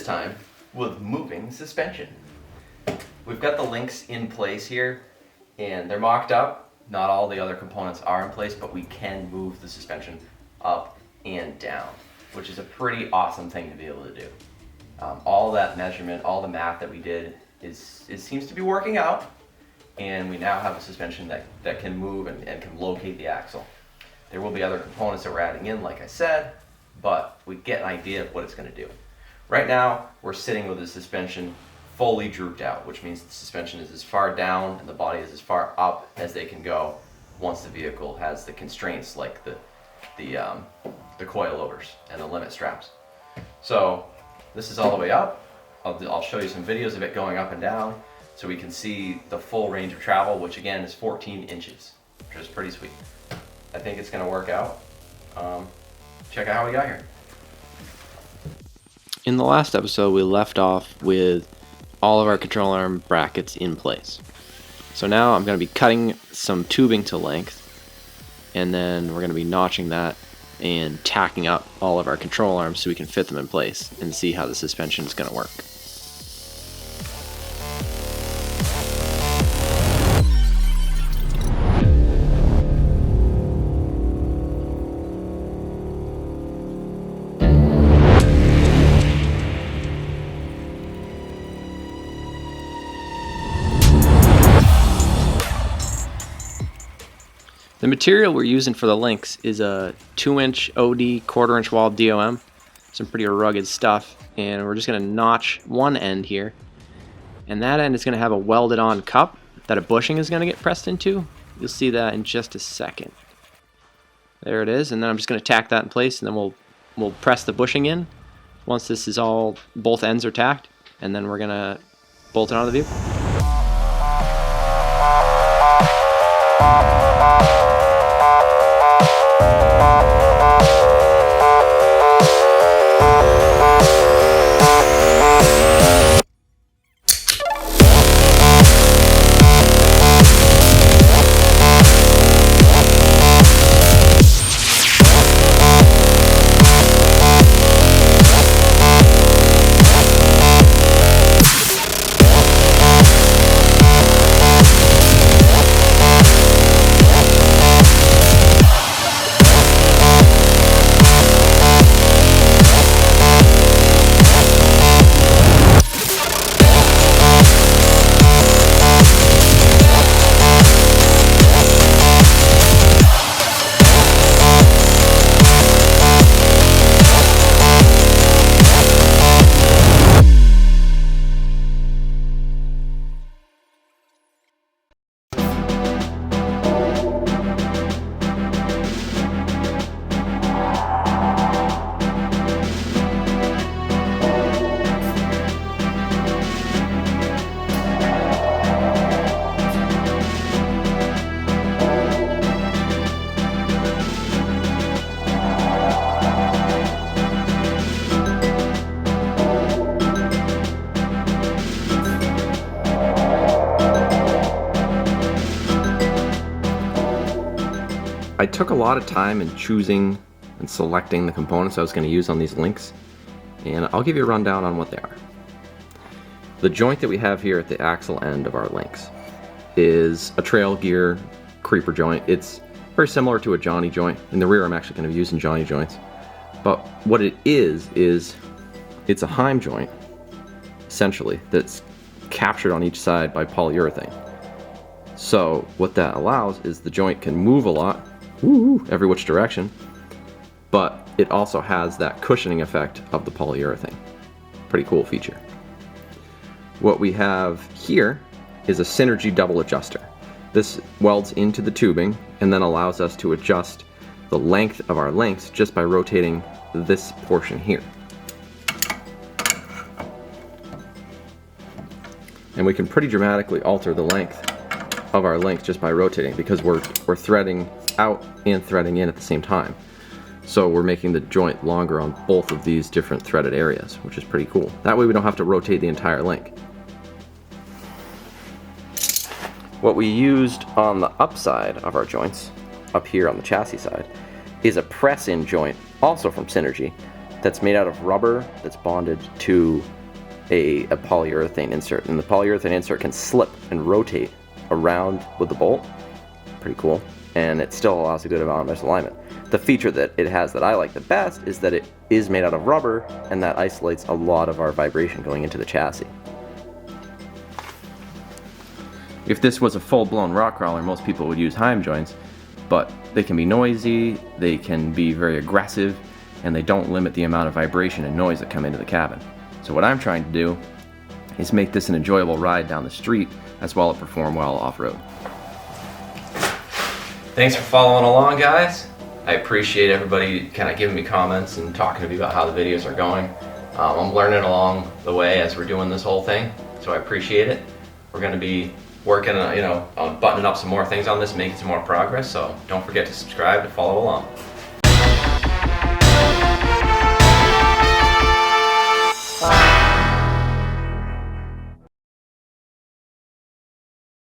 this time with moving suspension. We've got the links in place here, and they're mocked up. Not all the other components are in place, but we can move the suspension up and down, which is a pretty awesome thing to be able to do. All that measurement, all the math that we did, it seems to be working out, and we now have a suspension that can move and can locate the axle. There will be other components that we're adding in, like I said, but we get an idea of what it's going to do. Right now, we're sitting with the suspension fully drooped out, which means the suspension is as far down and the body is as far up as they can go once the vehicle has the constraints like the coilovers and the limit straps. So this is all the way up. I'll show you some videos of it going up and down so we can see the full range of travel, which again is 14 inches, which is pretty sweet. I think it's going to work out. Check out how we got here. In the last episode, we left off with all of our control arm brackets in place. So now I'm going to be cutting some tubing to length, and then we're going to be notching that and tacking up all of our control arms so we can fit them in place and see how the suspension is going to work. The material we're using for the links is a 2-inch OD 1/4-inch wall DOM, some pretty rugged stuff, and we're just going to notch one end here, and that end is going to have a welded on cup that a bushing is going to get pressed into. You'll see that in just a second. There it is, and then I'm just going to tack that in place, and then we'll press the bushing in once this is all, both ends are tacked, and then we're going to bolt it onto the vehicle. I took a lot of time in choosing and selecting the components I was going to use on these links, and I'll give you a rundown on what they are. The joint that we have here at the axle end of our links is a trail gear creeper joint. It's very similar to a Johnny joint. In the rear I'm actually going to be using Johnny joints, but what it is it's a Heim joint, essentially, that's captured on each side by polyurethane. So what that allows is the joint can move a lot, every which direction, but it also has that cushioning effect of the polyurethane. Pretty cool feature. What we have here is a Synergy double adjuster. This welds into the tubing and then allows us to adjust the length of our links just by rotating this portion here. And we can pretty dramatically alter the length of our link just by rotating, because we're threading out and threading in at the same time. So we're making the joint longer on both of these different threaded areas, which is pretty cool. That way we don't have to rotate the entire link. What we used on the upside of our joints, up here on the chassis side, is a press-in joint, also from Synergy, that's made out of rubber that's bonded to a polyurethane insert, and the polyurethane insert can slip and rotate around with the bolt. Pretty cool, and it still allows a good amount of misalignment. The feature that it has that I like the best is that it is made out of rubber, and that isolates a lot of our vibration going into the chassis. If this was a full-blown rock crawler, most people would use Heim joints, but they can be noisy, they can be very aggressive, and they don't limit the amount of vibration and noise that come into the cabin. So what I'm trying to do is make this an enjoyable ride down the street as well as perform well off-road. Thanks for following along, guys. I appreciate everybody kind of giving me comments and talking to me about how the videos are going. I'm learning along the way as we're doing this whole thing, so I appreciate it. We're going to be working on, on buttoning up some more things on this, making some more progress, so don't forget to subscribe to follow along.